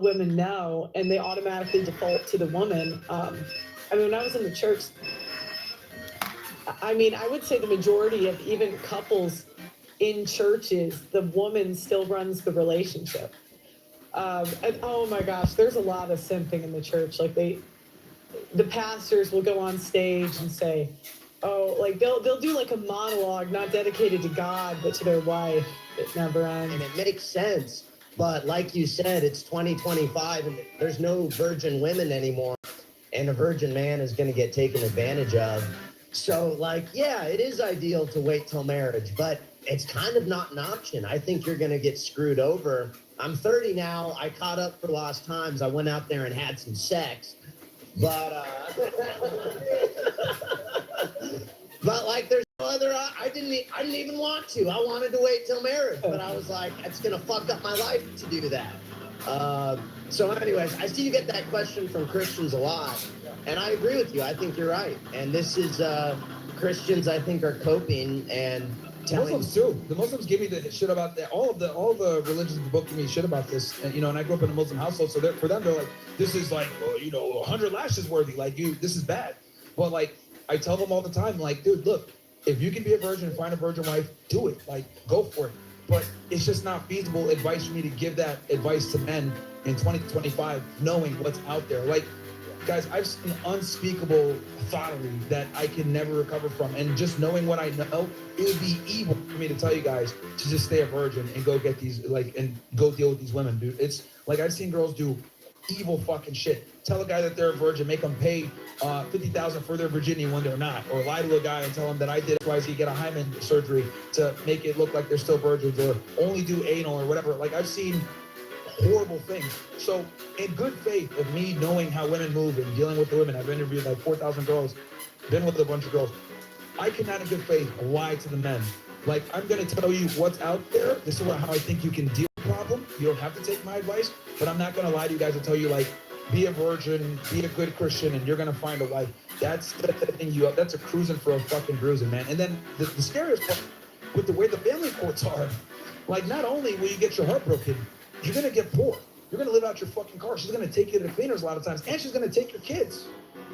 women know, and they automatically default to the woman. I mean, when I was in the church, I mean, I would say the majority of even couples in churches, the woman still runs the relationship. And oh my gosh, there's a lot of simping in the church. Like the pastors will go on stage and say, oh, like they'll do like a monologue, not dedicated to God, but to their wife. It never ends. And it makes sense. But like you said, it's 2025 and there's no virgin women anymore. And a virgin man is going to get taken advantage of. So, like, yeah, it is ideal to wait till marriage, but it's kind of not an option. I think you're going to get screwed over. I'm 30 now. I caught up for lost times. I went out there and had some sex. But, but like, there's no other, I didn't even want to. I wanted to wait till marriage, but I was like, it's going to fuck up my life to do that. So anyways, I see you get that question from Christians a lot, and I agree with you. I think you're right. And this is, Christians, I think, are coping and telling. Muslims too. The Muslims give me the shit about that. All the religions in the book give me shit about this. And, you know, and I grew up in a Muslim household, so for them, they're like, this is like, well, you know, 100 lashes worthy. Like, this is bad. But like, I tell them all the time, like, dude, look, if you can be a virgin and find a virgin wife, do it. Like, go for it. But it's just not feasible advice for me to give that advice to men in 2025, knowing what's out there. Like, guys, I've seen unspeakable thottery that I can never recover from. And just knowing what I know, it would be evil for me to tell you guys to just stay a virgin and go get these, like, and go deal with these women, dude. It's like, I've seen girls do evil fucking shit. Tell a guy that they're a virgin, make them pay $50,000 for their virginity when they're not, or lie to a guy and tell him that I did XYZ, get a hymen surgery to make it look like they're still virgins, or only do anal or whatever. Like, I've seen horrible things. So in good faith of me knowing how women move and dealing with the women, I've interviewed like 4,000 girls, been with a bunch of girls. I cannot in good faith lie to the men. Like, I'm going to tell you what's out there. This is how I think you can deal with the problem. You don't have to take my advice, but I'm not going to lie to you guys and tell you, like, be a virgin, be a good Christian, and you're going to find a wife. That's the thing you up. That's a cruising for a fucking bruising, man. And then the scariest part, with the way the family courts are, like, not only will you get your heart broken, you're going to get poor. You're going to live out your fucking car. She's going to take you to the cleaners a lot of times, and she's going to take your kids.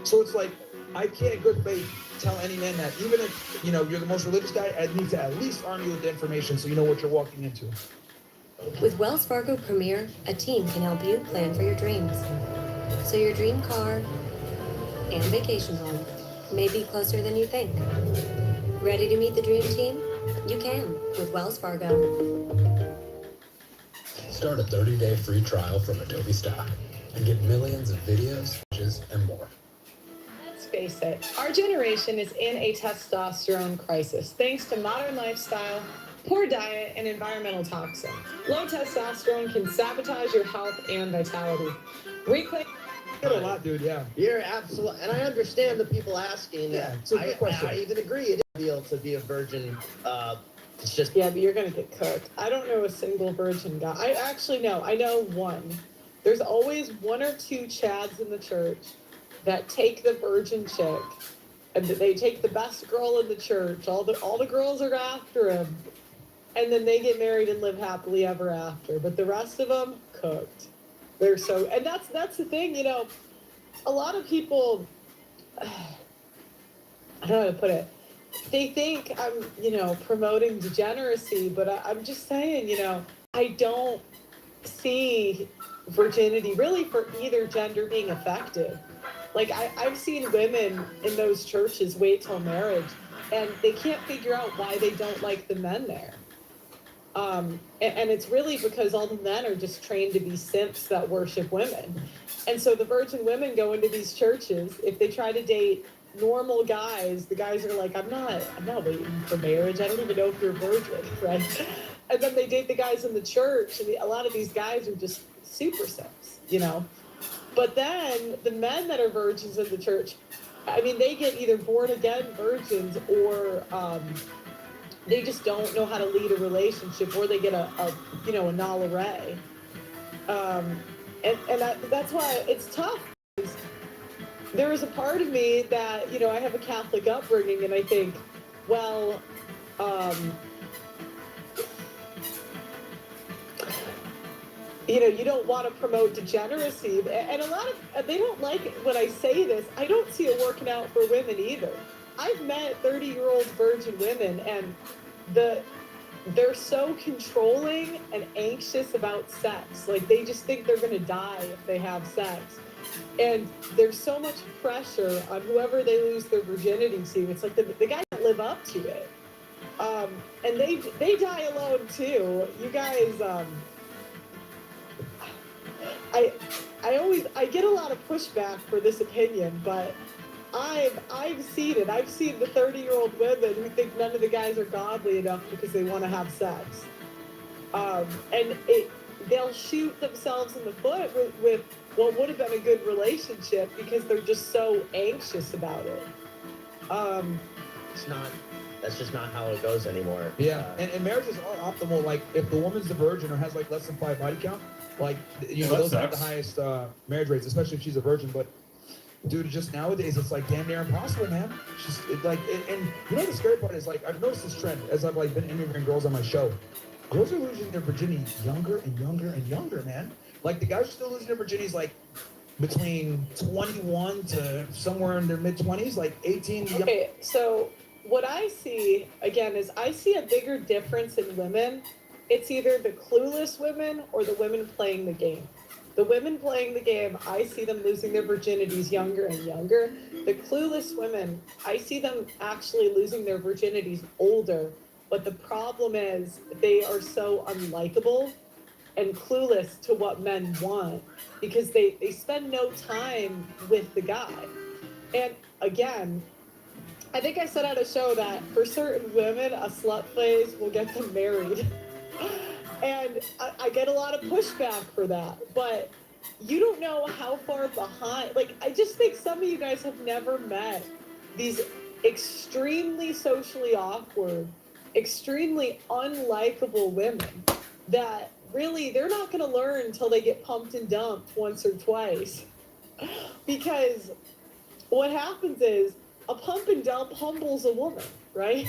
So it's like, I can't in good faith tell any man that. Even if, you know, you're the most religious guy, I need to at least arm you with the information so you know what you're walking into. With Wells Fargo Premier, a team can help you plan for your dreams. So your dream car and vacation home may be closer than you think. Ready to meet the dream team? You can with Wells Fargo. Start a 30-day free trial from Adobe Stock and get millions of videos, images, and more. Let's face it, our generation is in a testosterone crisis thanks to modern lifestyle, poor diet, and environmental toxins. Low testosterone can sabotage your health and vitality. Reclaim. I get a lot, dude, yeah. You're absolutely, and I understand the people asking. Yeah, it's a good question. I even agree. It is ideal to be a virgin. It's just, yeah, but you're gonna get cooked. I don't know a single virgin guy. I actually know. I know one. There's always one or two chads in the church that take the virgin chick, and they take the best girl in the church. All the girls are after him, and then they get married and live happily ever after. But the rest of them cooked. They're so, and that's the thing. You know, a lot of people. I don't know how to put it. They think I'm, you know, promoting degeneracy, but I'm just saying, you know, I don't see virginity really for either gender being effective. Like, I've seen women in those churches wait till marriage, and they can't figure out why they don't like the men there. And it's really because all the men are just trained to be simps that worship women. And so the virgin women go into these churches. If they try to date normal guys, the guys are like, I'm not waiting for marriage. I don't even know if you're a virgin, right? And then they date the guys in the church, and a lot of these guys are just super simps, you know? But then the men that are virgins in the church, I mean, they get either born again virgins, or they just don't know how to lead a relationship, or they get a null array. And that's why it's tough. There is a part of me that, you know, I have a Catholic upbringing, and I think, well, you don't want to promote degeneracy. And a lot of, they don't like it when I say this. I don't see it working out for women either. I've met 30-year-old virgin women, and they're so controlling and anxious about sex. Like, they just think they're going to die if they have sex. And there's so much pressure on whoever they lose their virginity to. It's like the guy can't live up to it. And they die alone too. You guys, I get a lot of pushback for this opinion, but I've seen it. I've seen the 30-year-old women who think none of the guys are godly enough because they want to have sex. And they'll shoot themselves in the foot with what would have been a good relationship because they're just so anxious about it. That's just not how it goes anymore. Yeah, and marriages are optimal. Like, if the woman's a virgin or has like less than 5 body count, like, those have the highest marriage rates, especially if she's a virgin. But dude, just nowadays it's like damn near impossible, man. And you know the scary part is, like, I've noticed this trend as I've like been interviewing girls on my show. Girls are losing their virginity younger and younger and younger, man. Like, the guys are still losing their virginities like between 21 to somewhere in their mid-20s, like 18 to Okay, so what I see, again, is I see a bigger difference in women. It's either the clueless women or the women playing the game. The women playing the game, I see them losing their virginities younger and younger. The clueless women, I see them actually losing their virginities older. But the problem is they are so unlikable and clueless to what men want because they spend no time with the guy. And again, I think I said on a show that for certain women, a slut phase will get them married. And I get a lot of pushback for that. But you don't know how far behind. Like, I just think some of you guys have never met these extremely socially awkward, extremely unlikable women that really, they're not going to learn until they get pumped and dumped once or twice. Because what happens is, a pump and dump humbles a woman, right?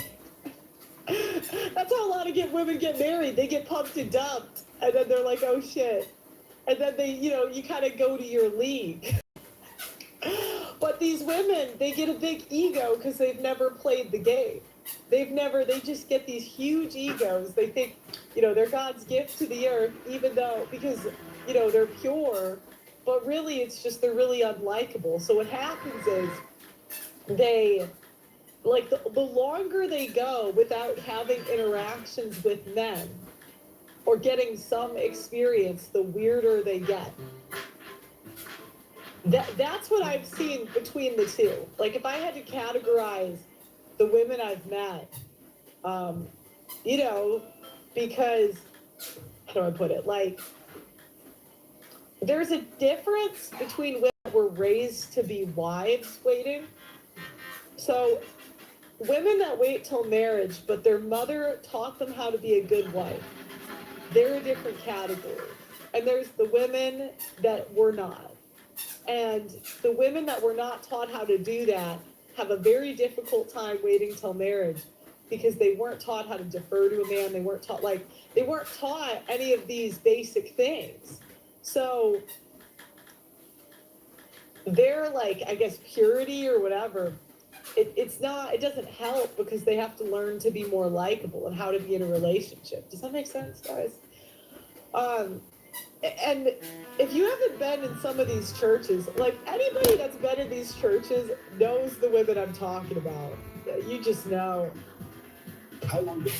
That's how a lot of women get married. They get pumped and dumped, and then they're like, oh shit. And then they, you kind of go to your league. But these women, they get a big ego because they've never played the game. They just get these huge egos. They think, they're God's gift to the earth, even though, because, they're pure, but really it's just they're really unlikable. So what happens is, they, like, the longer they go without having interactions with men or getting some experience, the weirder they get. That's what I've seen between the two. Like, if I had to categorize the women I've met, because, how do I put it? Like, there's a difference between women that were raised to be wives waiting. So, women that wait till marriage, but their mother taught them how to be a good wife, they're a different category. And there's the women that were not. And the women that were not taught how to do that have a very difficult time waiting till marriage because they weren't taught how to defer to a man. They weren't taught any of these basic things. So their, like, I guess, purity or whatever, it doesn't help because they have to learn to be more likable and how to be in a relationship. Does that make sense, guys? And if you haven't been in some of these churches, like, anybody that's been in these churches knows the women I'm talking about. You just know. How long